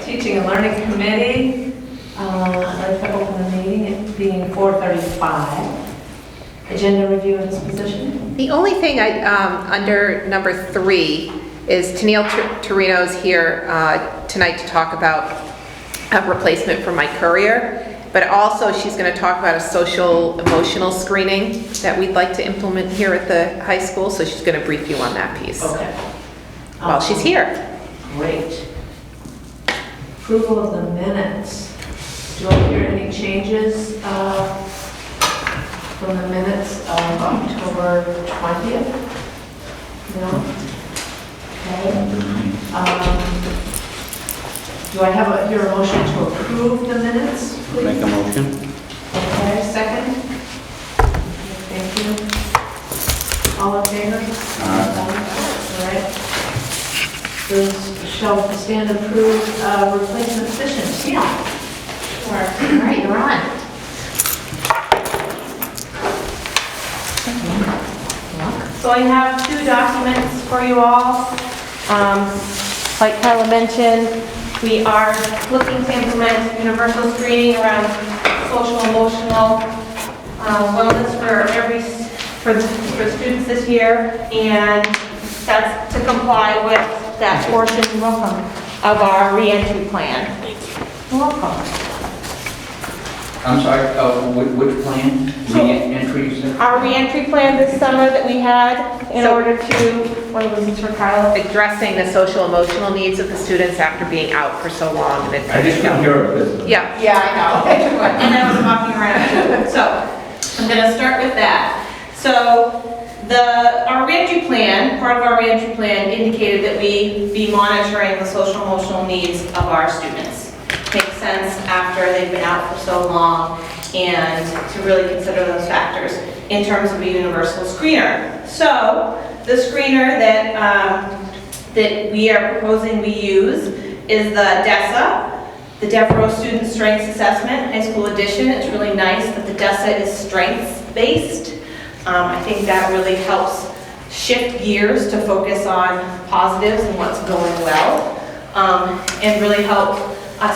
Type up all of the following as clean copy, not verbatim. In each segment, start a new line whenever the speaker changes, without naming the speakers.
Teaching and Learning Committee. I'd like to open the meeting, it being 4:35. Agenda review and disposition.
The only thing under number 3 is Tennille Torino's here tonight to talk about a replacement for my courier, but also she's going to talk about a social emotional screening that we'd like to implement here at the high school, so she's going to brief you on that piece.
Okay.
While she's here.
Great. Approval of the minutes. Do I hear any changes from the minutes of October 20th? No? Okay. Do I hear a motion to approve the minutes, please?
Make a motion.
Okay, second? Thank you. All in favor? All right. Those shall stand approved replacement positions. Yeah. Sure. All right, you're on.
So I have 2 documents for you all. Like Carla mentioned, we are looking to implement universal screening around social emotional wellness for students this year, and that's to comply with that portion of our reentry plan. You're welcome.
I'm sorry, which plan? Re-entry, you said?
Our reentry plan this summer that we had in order to, what was it for Carla?
Addressing the social emotional needs of the students after being out for so long. And
I just couldn't hear it.
Yeah.
Yeah, I know. And I was walking around. So I'm going to start with that. So our reentry plan, part of our reentry plan indicated that we be monitoring the social emotional needs of our students. Makes sense after they've been out for so long, and to really consider those factors in terms of a universal screener. So the screener that we are proposing we use is the DESA, the Devereaux Student Strengths Assessment, High School Edition. It's really nice that the DESA is strengths-based. I think that really helps shift gears to focus on positives and what's going well, and really help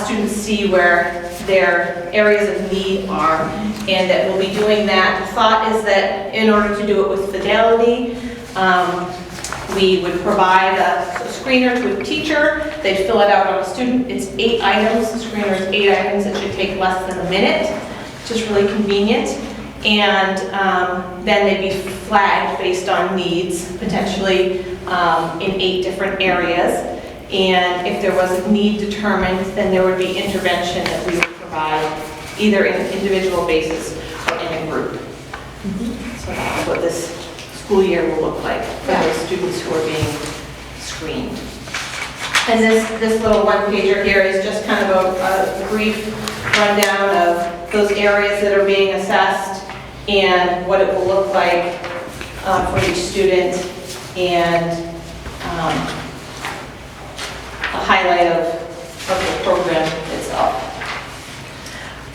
students see where their areas of need are, and that we'll be doing that. The thought is that in order to do it with fidelity, we would provide a screener to a teacher. They'd fill it out on a student. It's 8 items. The screener is 8 items. It should take less than a minute, which is really convenient. And then they'd be flagged based on needs, potentially in 8 different areas. And if there was a need determined, then there would be intervention that we would provide either in an individual basis or in a group. So that's what this school year will look like for those students who are being screened. And this little one-pager here is just kind of a brief rundown of those areas that are being assessed and what it will look like for each student, and a highlight of the program itself.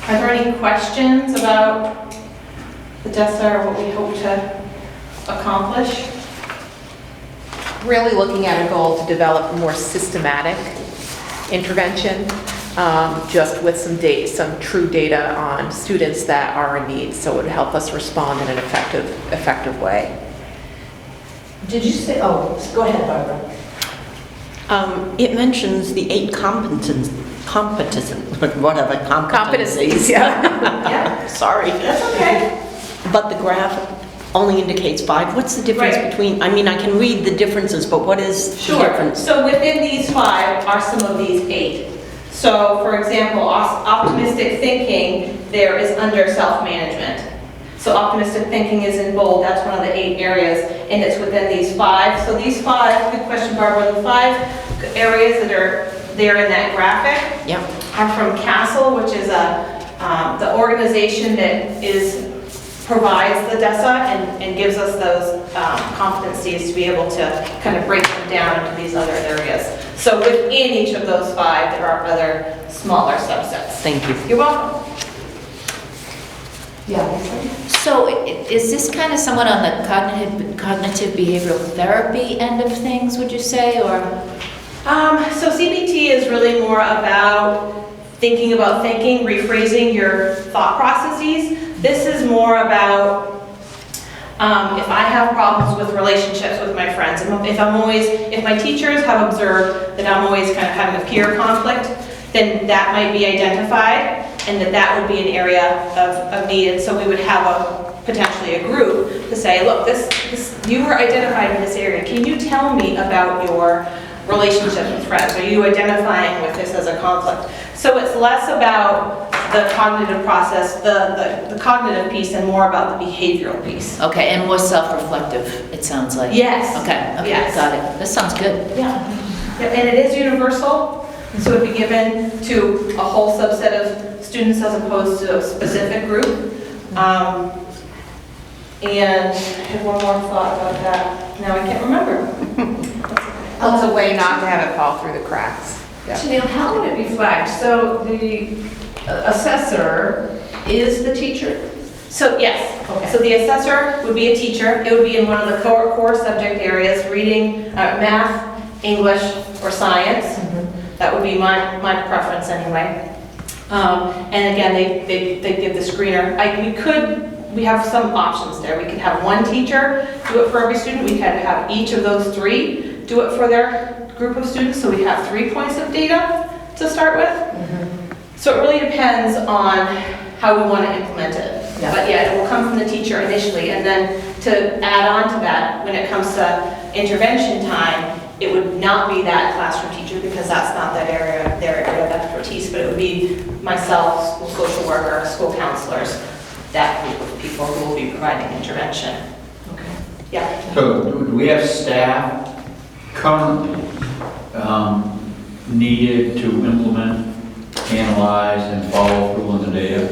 Are there any questions about the DESA or what we hope to accomplish?
Really looking at a goal to develop a more systematic intervention, just with some true data on students that are in need, so it would help us respond in an effective way.
Did you say, oh, go ahead, Barbara.
It mentions the 8 competencies,
yeah.
Yeah,
Sorry.
that's okay.
But the graph only indicates 5. What's the difference
Right.
between, I mean, I can read the differences, but what is the difference?
So within these 5 are some of these 8. So for example, optimistic thinking there is under self-management. So optimistic thinking is in bold. That's one of the 8 areas, and it's within these 5. So these 5, good question, Barbara, the 5 areas that are there in that graphic
Yeah.
are from CASTLE, which is the organization that provides the DESA and gives us those competencies to be able to kind of break them down into these other areas. So within each of those 5, there are other smaller subsets.
Thank you.
You're welcome.
Yeah, Lisa?
So is this kind of somewhat on the cognitive behavioral therapy end of things, would you say, or?
So CBT is really more about thinking about thinking, rephrasing your thought processes. This is more about if I have problems with relationships with my friends, if my teachers have observed that I'm always kind of having a peer conflict, then that might be identified, and that would be an area of need. And so we would have potentially a group to say, look, you were identified in this area. Can you tell me about your relationships with friends? Are you identifying with this as a conflict? So it's less about the cognitive process, the cognitive piece, and more about the behavioral piece.
Okay, and more self-reflective, it sounds like.
Yes.
Okay,
Yes.
got it. This sounds good.
Yeah. Yep, and it is universal, so it'd be given to a whole subset of students as opposed to a specific group. And I had one more thought about that. Now I can't remember.
It's a way not to have it fall through the cracks. Yeah.
Janelle, how would it be flagged? So the assessor is the teacher?
So yes,
Okay.
so the assessor would be a teacher. It would be in one of the core subject areas, reading, math, English, or science. That would be my preference anyway. And again, they give the screener. We have some options there. We could have one teacher do it for every student. We could have each of those three do it for their group of students. So we have 3 points of data to start with. So it really depends on how we want to implement it.
Yeah.
But yeah, it will come from the teacher initially. And then to add on to that, when it comes to intervention time, it would not be that classroom teacher because that's not their area of expertise, but it would be myself, school social worker, school counselors, that group of people who will be providing intervention.
Okay.
Yeah.
So do we have staff currently needed to implement, analyze, and follow through on the data?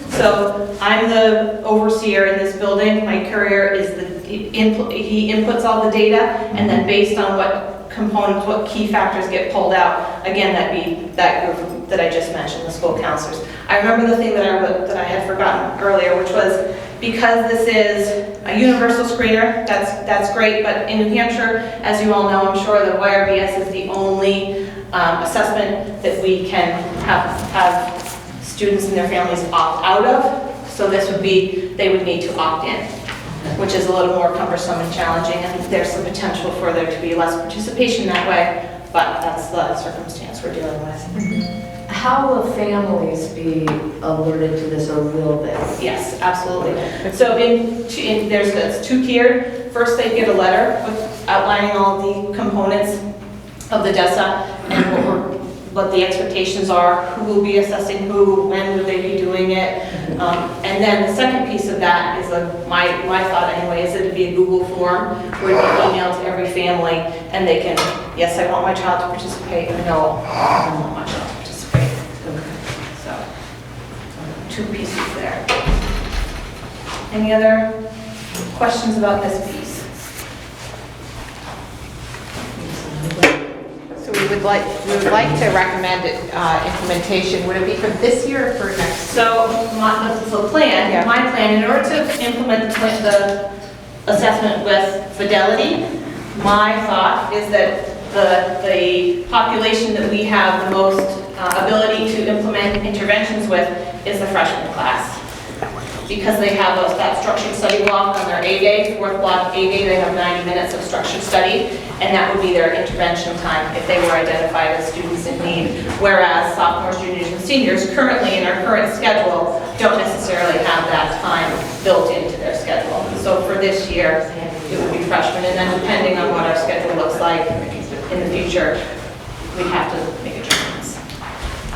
So I'm the overseer in this building. My courier is he inputs all the data, and then based on what components, what key factors get pulled out, again, that'd be that group that I just mentioned, the school counselors. I remember the thing that I had forgotten earlier, which was because this is a universal screener, that's great, but in New Hampshire, as you all know, I'm sure the YRBS is the only assessment that we can have students and their families opt out of. So this would be, they would need to opt in, which is a little more cumbersome and challenging, and there's some potential for there to be less participation that way, but that's the circumstance we're dealing with.
How will families be alerted to this, or will they?
Yes, absolutely. So it's two-tiered. First, they get a letter outlining all the components of the DESA and what the expectations are, who will be assessing who, when would they be doing it. And then the second piece of that is, my thought anyway, is that it'd be a Google form where it'd be emailed to every family, and they can, yes, I want my child to participate, or no, I don't want my child to participate. So, 2 pieces there. Any other questions about this piece?
So we would like to recommend implementation. Would it be for this year or for next?
So the plan,
Yeah.
my plan, in order to implement the assessment with fidelity, my thought is that the population that we have the most ability to implement interventions with is the freshman class. Because they have that structured study block on their A day, 4th block A day, they have 90 minutes of structured study, and that would be their intervention time if they were identified as students in need. Whereas sophomores, juniors, and seniors currently in our current schedule don't necessarily have that time built into their schedule. So for this year, it would be freshmen, and then depending on what our schedule looks like in the future, we'd have to make adjustments.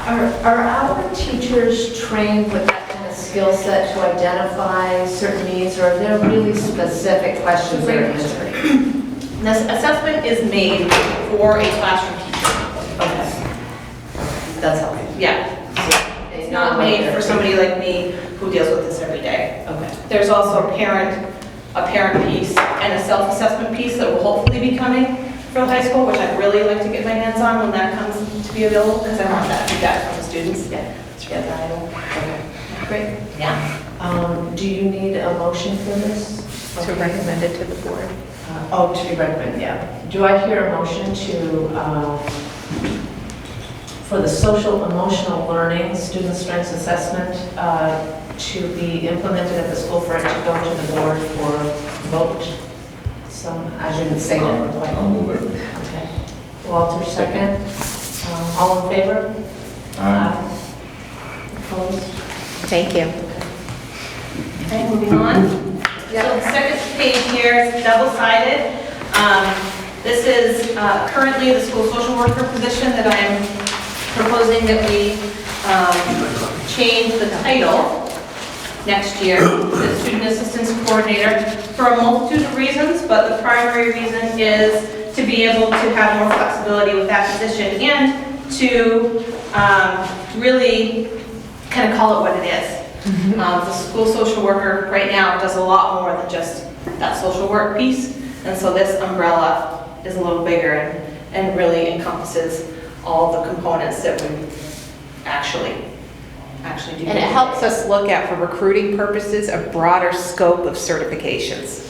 Are our teachers trained with that kind of skill set to identify certain needs, or are there really specific questions they're answering?
This assessment is made for a classroom teacher.
Okay. That's helpful.
Yeah. It's not made for somebody like me who deals with this every day.
Okay.
There's also a parent piece and a self-assessment piece that will hopefully be coming for the high school, which I'd really like to get my hands on when that comes to be available, because I want that feedback from the students. Yeah, it's really valuable.
Okay. Great.
Yeah.
Do you need a motion for this?
To recommend it to the board.
To be recommended, yeah. Do I hear a motion to, for the social emotional learning, student strengths assessment, to be implemented at the school for it to go to the board for vote? I didn't say that quite.
I'll move it.
Okay. Walter, second. All in favor? Opposed?
Thank you.
Okay, moving on. So the second page here is double-sided. This is currently the school social worker position that I am proposing that we change the title next year to student assistance coordinator for a multitude of reasons, but the primary reason is to be able to have more flexibility with that position and to really kind of call it what it is. The school social worker right now does a lot more than just that social work piece, and so this umbrella is a little bigger and really encompasses all the components that we actually do.
And it helps us look at, for recruiting purposes, a broader scope of certifications.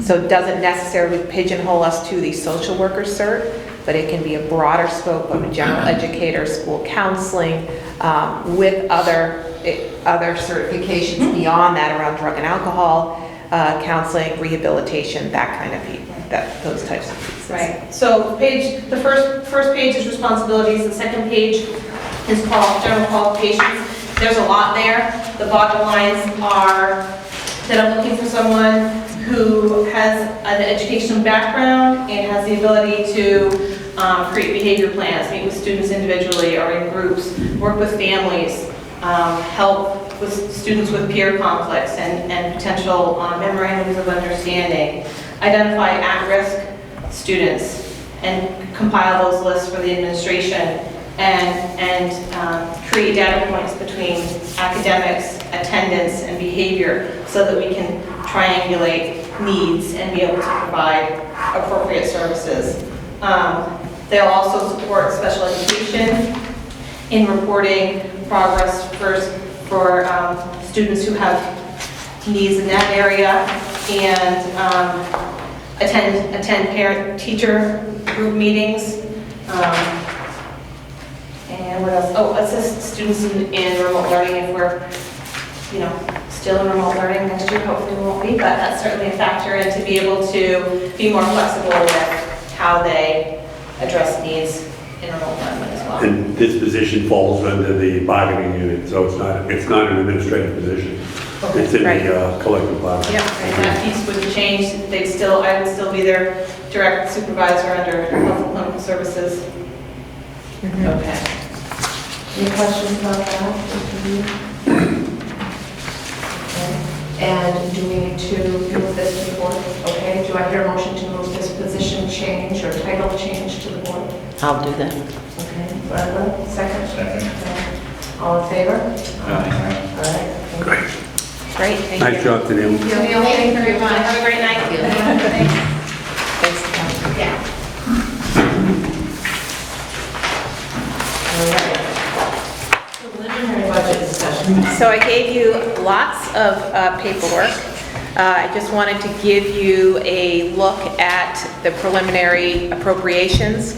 So it doesn't necessarily pigeonhole us to the social worker cert, but it can be a broader scope of a general educator, school counseling, with other certifications beyond that around drug and alcohol, counseling, rehabilitation, that kind of people, those types of pieces.
Right. So the first page is responsibilities. The second page is general qualifications. There's a lot there. The bottom lines are that I'm looking for someone who has an educational background and has the ability to create behavior plans, meet with students individually or in groups, work with families, help with students with peer conflicts and potential memorandums of understanding, identify at-risk students and compile those lists for the administration, and create data points between academics, attendance, and behavior so that we can triangulate needs and be able to provide appropriate services. They'll also support special education in reporting progress for students who have needs in that area, and attend parent-teacher group meetings. And what else? Oh, assist students in remote learning if we're, still in remote learning next year. Hopefully we won't be, but that's certainly a factor, and to be able to be more flexible with how they address needs in remote learning as well.
And this position falls under the bargaining unit, so it's not an administrative position.
Okay.
It's in
Right.
the collective bargaining.
Yep, and that piece wouldn't change. I would still be their direct supervisor under health and clinical services.
Okay. Any questions about that? Okay. And do we need to move this to the board? Okay, do I hear a motion to move this position change or title change to the board?
I'll do that.
Okay, Barbara, second?
Second.
All in favor?
Aye.
All right.
Great.
Great, thank you.
Nice job, Danielle.
Thank you very much.
Have a great night.
Thanks.
Yeah.
All right. Preliminary budget discussion.
So I gave you lots of paperwork. I just wanted to give you a look at the preliminary appropriations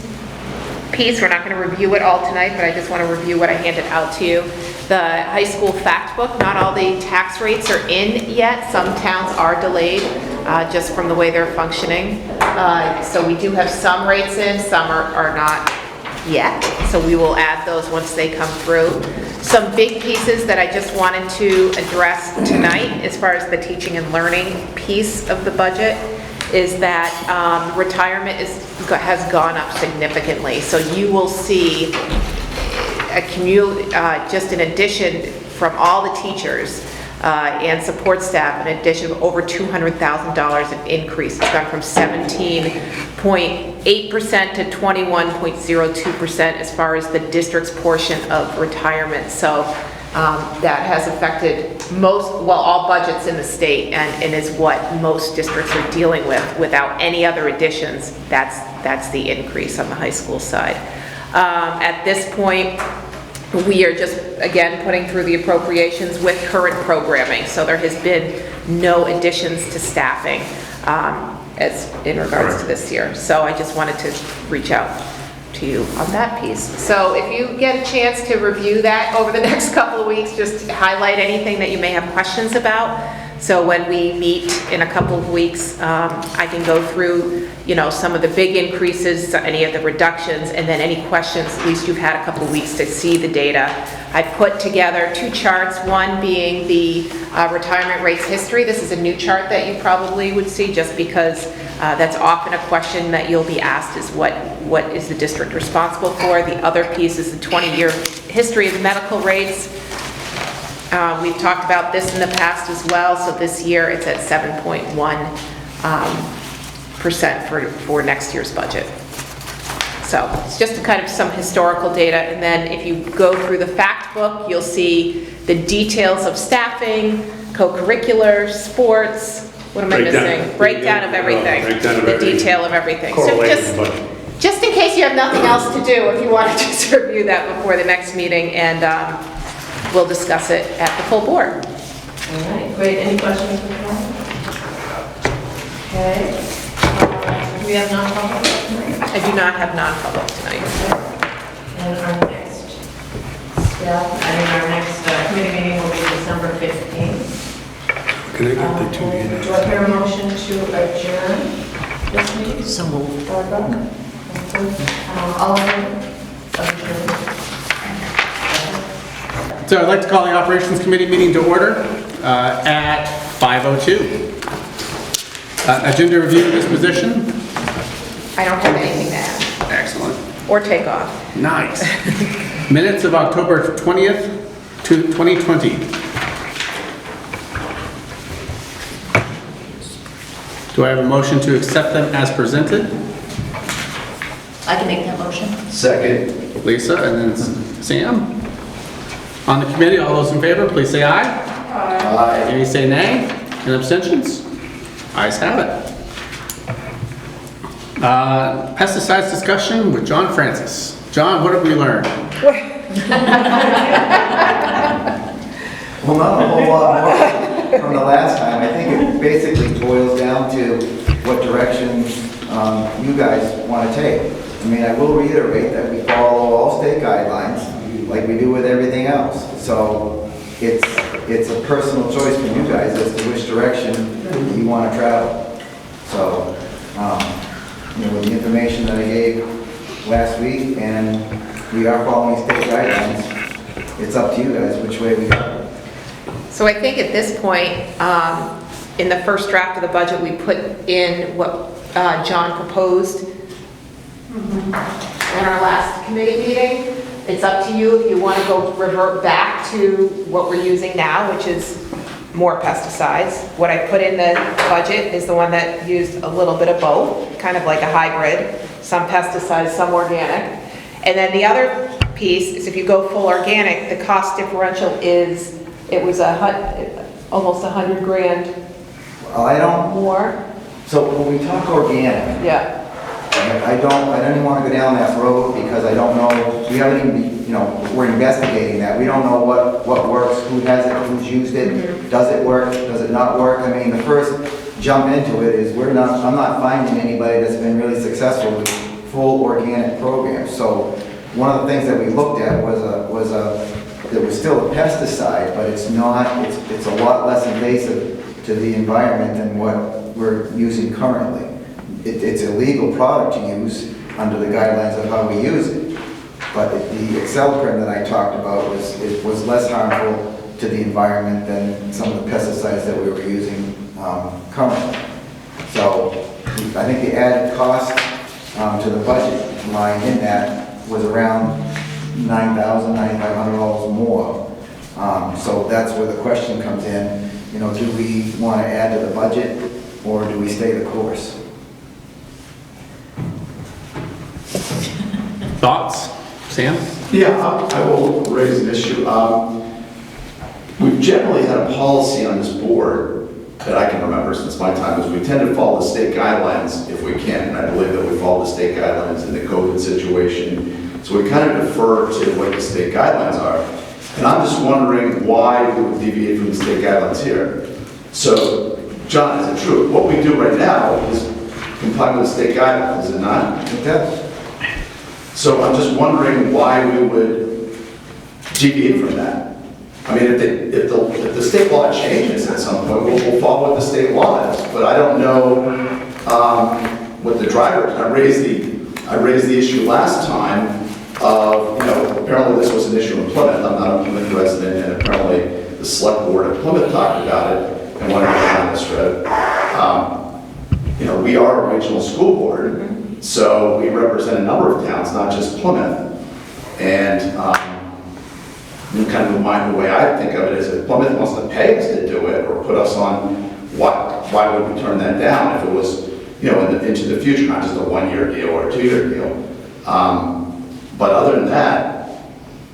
piece. We're not going to review it all tonight, but I just want to review what I handed out to you. The high school fact book, not all the tax rates are in yet. Some towns are delayed just from the way they're functioning. So we do have some rates in, some are not yet. So we will add those once they come through. Some big pieces that I just wanted to address tonight as far as the teaching and learning piece of the budget is that retirement has gone up significantly. So you will see just an addition from all the teachers and support staff, an addition of over $200,000 in increase. It's gone from 17.8% to 21.02% as far as the district's portion of retirement. So that has affected all budgets in the state and is what most districts are dealing with without any other additions. That's the increase on the high school side. At this point, we are just, again, putting through the appropriations with current programming. So there has been no additions to staffing as in regards to this year. So I just wanted to reach out to you on that piece. So if you get a chance to review that over the next couple of weeks, just highlight anything that you may have questions about. So when we meet in a couple of weeks, I can go through, some of the big increases, any of the reductions, and then any questions. At least you've had a couple of weeks to see the data. I put together 2 charts, one being the retirement rates history. This is a new chart that you probably would see, just because that's often a question that you'll be asked, is what is the district responsible for? The other piece is the 20-year history of medical rates. We've talked about this in the past as well, so this year it's at 7.1% for next year's budget. So it's just kind of some historical data, and then if you go through the fact book, you'll see the details of staffing, co-curricular, sports, what am I missing? Breakdown of everything. The detail of everything. So just in case you have nothing else to do, if you want to just review that before the next meeting, and we'll discuss it at the full board.
All right, great. Any questions? Okay. Do we have non-public tonight?
I do not have non-public tonight.
And our next committee meeting will be December 15th.
Can I get the 2 minutes?
Do I hear a motion to adjourn this meeting?
So moved.
Barbara? All in favor?
So I'd like to call the Operations Committee meeting to order at 5:02. Agenda review disposition.
I don't have anything to add
Excellent.
or take off.
Nice. Minutes of October 20th, 2020. Do I have a motion to accept them as presented?
I can make that motion.
Second.
Lisa and then Sam. On the committee, all those in favor, please say aye.
Aye.
Any say nay? And abstentions? Ayes have it. Pesticides discussion with John Francis. John, what have we learned?
Well, not a whole lot more from the last time. I think it basically boils down to what direction you guys want to take. I mean, I will reiterate that we follow all state guidelines like we do with everything else. So it's a personal choice from you guys as to which direction you want to travel. So, with the information that I gave last week, and we are following state guidelines, it's up to you guys which way we go.
So I think at this point, in the first draft of the budget, we put in what John proposed in our last committee meeting. It's up to you if you want to revert back to what we're using now, which is more pesticides. What I put in the budget is the one that used a little bit of both, kind of like a hybrid, some pesticides, some organic. And then the other piece is if you go full organic, the cost differential is, it was almost $100 grand
I don't,
more.
so when we talk organic,
Yeah.
I don't even want to go down that road because I don't know, we haven't even, we're investigating that. We don't know what works, who has it, who's used it, does it work, does it not work? I mean, the first jump into it is I'm not finding anybody that's been really successful with full organic programs. So one of the things that we looked at was it was still a pesticide, but it's not, it's a lot less invasive to the environment than what we're using currently. It's a legal product to use under the guidelines of how we use it. But the Accelprin that I talked about was less harmful to the environment than some of the pesticides that we were using currently. So I think the added cost to the budget line in that was around $9,000, $9,500 more. So that's where the question comes in. Do we want to add to the budget or do we stay the course?
Thoughts? Sam?
Yeah, I will raise an issue. We've generally had a policy on this board that I can remember since my time, is we tend to follow the state guidelines if we can, and I believe that we follow the state guidelines in the COVID situation. So we kind of defer to what the state guidelines are. And I'm just wondering why we would deviate from the state guidelines here. So, John, is it true? What we do right now is comply with the state guidelines, is it not?
It does.
So I'm just wondering why we would deviate from that. I mean, if the state law changes at some point, we'll follow what the state law is. But I don't know what the driver is. I raised the issue last time of, apparently this was an issue in Plymouth. I'm not a Plymouth resident, and apparently the select board of Plymouth talked about it and wanted to go down this road. We are a regional school board, so we represent a number of towns, not just Plymouth. And kind of the way I think of it is if Plymouth wants to pay us to do it or put us on, why would we turn that down if it was, into the future, not just a 1-year deal or a 2-year deal. But other than that,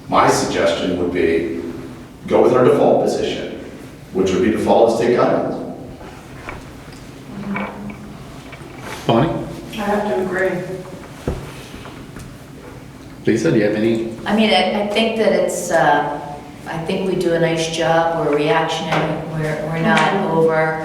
my suggestion would be go with our default position, which would be to follow the state guidelines.
Bonnie?
I have to agree.
Lisa, do you have any?
I mean, I think that it's, I think we do a nice job. We're reactionary. We're not over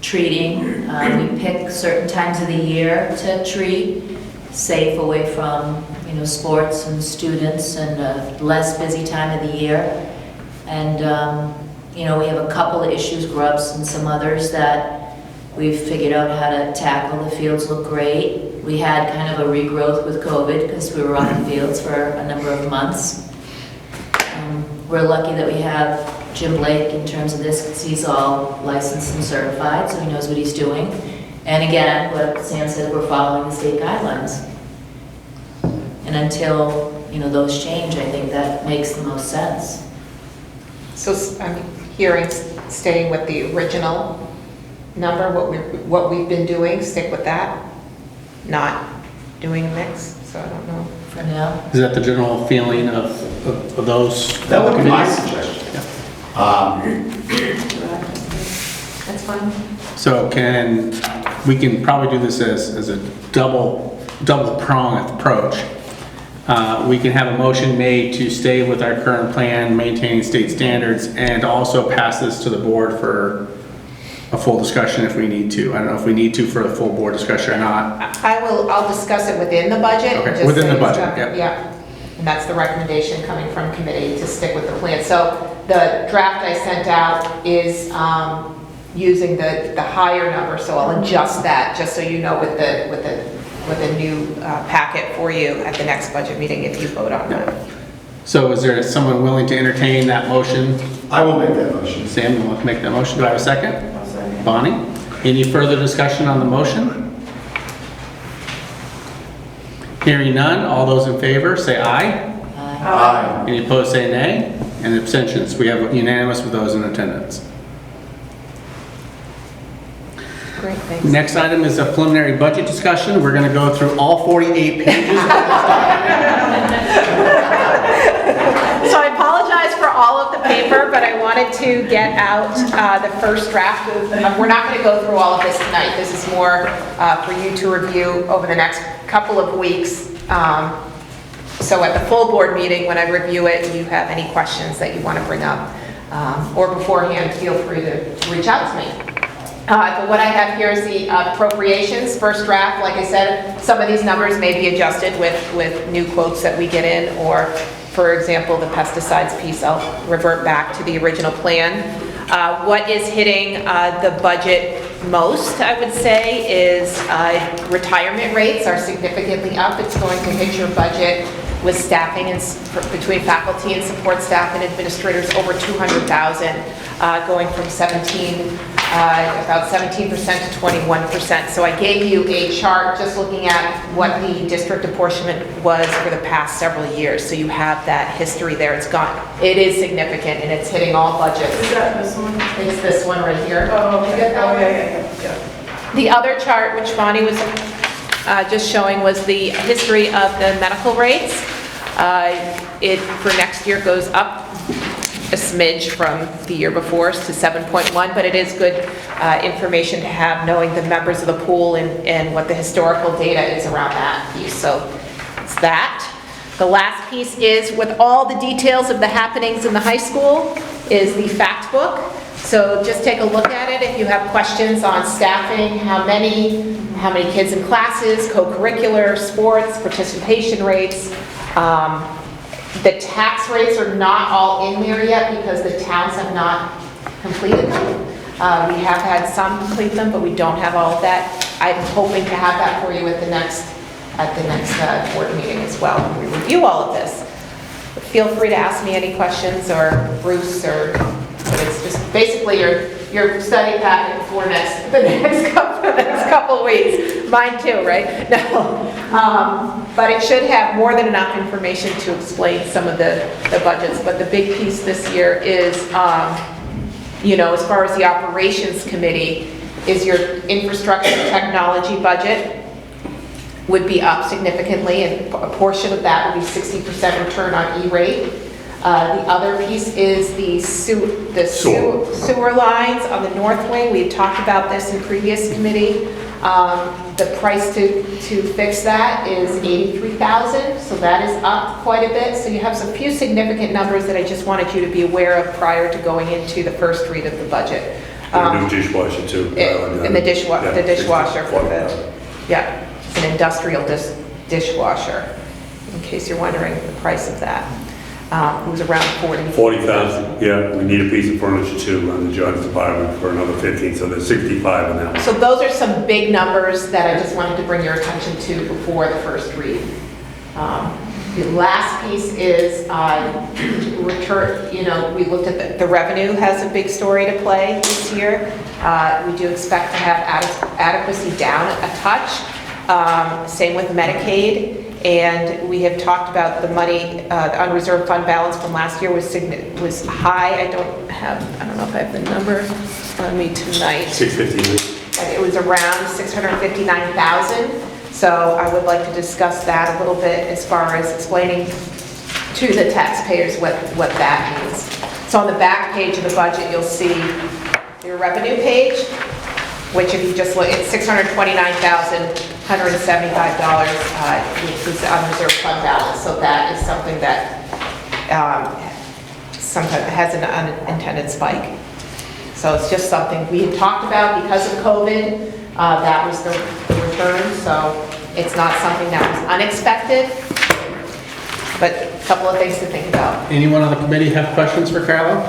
treating. We pick certain times of the year to treat, safe away from, sports and students, and a less busy time of the year. And, we have a couple of issues, grubs and some others that we've figured out how to tackle. The fields look great. We had kind of a regrowth with COVID because we were on the fields for a number of months. We're lucky that we have Jim Blake in terms of this because he's all licensed and certified, so he knows what he's doing. And again, what Sam said, we're following the state guidelines. And until, those change, I think that makes the most sense.
So I'm hearing staying with the original number, what we've been doing, stick with that, not doing a mix, so I don't know.
For now.
Is that the general feeling of those?
That would be my
committees?
suggestion.
That's fine.
So we can probably do this as a double prong approach. We can have a motion made to stay with our current plan, maintaining state standards, and also pass this to the board for a full discussion if we need to. I don't know if we need to for a full board discussion or not.
I'll discuss it within the budget.
Okay,
and just
within
say
the budget,
it's,
yep.
Yeah, and that's the recommendation coming from committee to stick with the plan. So the draft I sent out is using the higher number, so I'll adjust that, just so you know, with a new packet for you at the next budget meeting if you vote on that.
So is there someone willing to entertain that motion?
I will make that motion.
Sam, you want to make that motion? Do I have a second? Bonnie? Any further discussion on the motion? Hearing none, all those in favor say aye.
Aye.
Any opposed say nay. And abstentions, we have unanimous with those in attendance.
Great, thanks.
Next item is a preliminary budget discussion. We're going to go through all 48 pages of this document.
So I apologize for all of the paper, but I wanted to get out the first draft. We're not going to go through all of this tonight. This is more for you to review over the next couple of weeks. So at the full board meeting, when I review it, you have any questions that you want to bring up, or beforehand, feel free to reach out to me. But what I have here is the appropriations, first draft. Like I said, some of these numbers may be adjusted with new quotes that we get in, or, for example, the pesticides piece, I'll revert back to the original plan. What is hitting the budget most, I would say, is retirement rates are significantly up. It's going to hit your budget with staffing and between faculty and support staff and administrators over 200,000, going from about 17% to 21%. So I gave you a chart just looking at what the district apportionment was for the past several years. So you have that history there. It is significant, and it's hitting all budgets.
Is that this one?
It's this one right here.
Oh,
Did you get that one?
yeah.
The other chart, which Bonnie was just showing, was the history of the medical rates. It, for next year, goes up a smidge from the year before to 7.1, but it is good information to have, knowing the members of the pool and what the historical data is around that piece. So it's that. The last piece is, with all the details of the happenings in the high school, is the fact book. So just take a look at it if you have questions on staffing, how many how many kids in classes, co-curricular, sports, participation rates. The tax rates are not all in there yet because the towns have not completed them. We have had some complete them, but we don't have all of that. I'm hoping to have that for you at the next board meeting as well, when we review all of this. But feel free to ask me any questions, or Bruce, but it's just basically your study packet for the next couple weeks. Mine too, right? No. But it should have more than enough information to explain some of the budgets. But the big piece this year is, as far as the operations committee, is your infrastructure technology budget would be up significantly, and a portion of that would be 60% return on E-rate. The other piece is the sewer lines on the north wing. We had talked about this in previous committee. The price to fix that is $83,000, so that is up quite a bit. So you have some few significant numbers that I just wanted you to be aware of prior to going into the first read of the budget.
The new dishwasher too.
And the dishwasher for it's an industrial dishwasher, in case you're wondering the price of that. It was around
40,000, yeah, we need a piece of furniture too on the judge's department for another 15, so there's 65 in that one.
So those are some big numbers that I just wanted to bring your attention to before the first read. The last piece is return. We looked at the revenue has a big story to play this year. We do expect to have adequacy down a touch. Same with Medicaid. And we have talked about the money, the unreserved fund balance from last year was high. I don't know if I have the number on me tonight.
659.
It was around 659,000. So I would like to discuss that a little bit as far as explaining to the taxpayers what that means. So on the back page of the budget, you'll see your revenue page, which if you just look, it's $629,175, which is the unreserved fund balance. So that is something that sometimes has an unintended spike. So it's just something we had talked about because of COVID. That was the return, so it's not something that was unexpected, but a couple of things to think about.
Anyone on the committee have questions for Carla?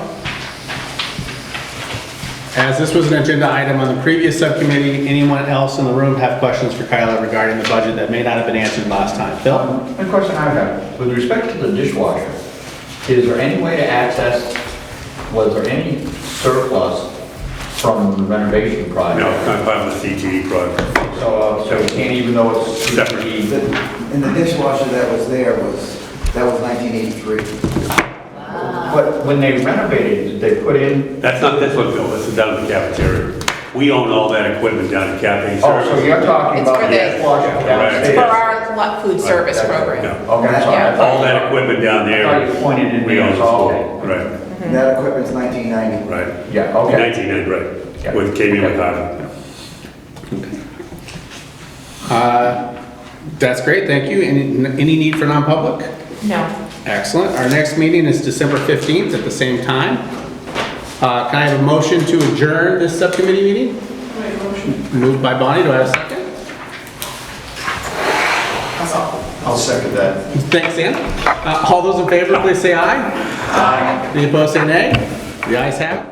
As this was an agenda item on the previous subcommittee, anyone else in the room have questions for Kyla regarding the budget that may not have been answered last time? Phil?
One question I have, with respect to the dishwasher, is there any way to access, was there any surplus from the renovation project?
No, it's not part of the CTE project.
So you can't, even though it's
Separate.
And the dishwasher that was there was 1983.
But when they renovated, did they put in?
That's not this one, Phil, this is down in the cafeteria. We own all that equipment down at Cafe
Oh, so you're talking
It's
about
for
the
the-
dishwasher
It's
downstairs?
for our food service program.
Yeah.
Okay, I'm sorry.
Yeah.
All that equipment down
I
there.
thought you pointed in
We
there,
own
it's
the
all.
school. Right,
That equipment's 1990.
right.
Yeah, okay.
1990, right.
Yeah.
With came in with
Okay.
Harvard.
That's great, thank you. Any need for non-public?
No.
Excellent. Our next meeting is December 15th at the same time. Can I have a motion to adjourn this subcommittee meeting? Moved by Bonnie, do I have a second?
I'll second that.
Thanks, Ann. All those in favor, please say aye. Aye. Any opposed, say nay. The ayes have it.